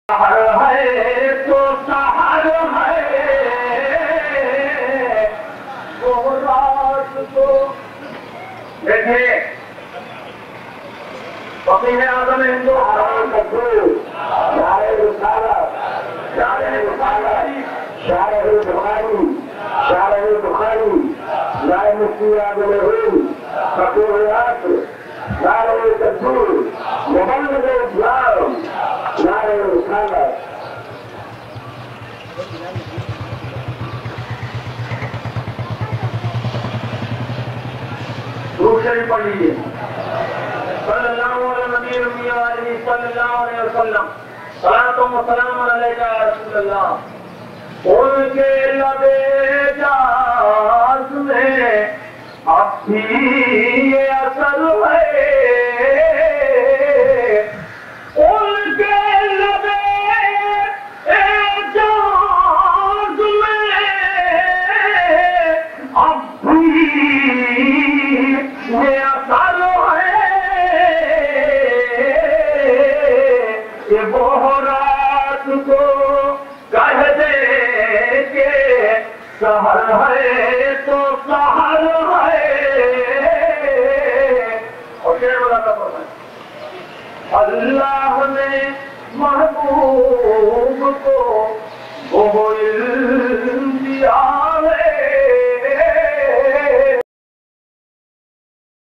سحر ہے تو سحر ہے وہ رات کو دیکھیے فقیہ اعظم ہندوستان شاعر رسالت شاعر بخاری نائے مفتی اعظم ہند فقیر عصر نعرہ تکبیر مبلغ اسلام نعرہ رسالت درود شریف پڑھ لیجیے صلی اللہ علیہ نبی رمی علیہ صلی اللہ علیہ وسلم صلاۃ و سلام علیکہ یا رسول اللہ ان کے لبے جاز میں اب بھی یہ اثر ہے ان کے لبے جاز میں اب بھی یہ اثر سحر ہے تو سحر ہے اور شعر بتاتا فرمائے اللہ نے محبوب کو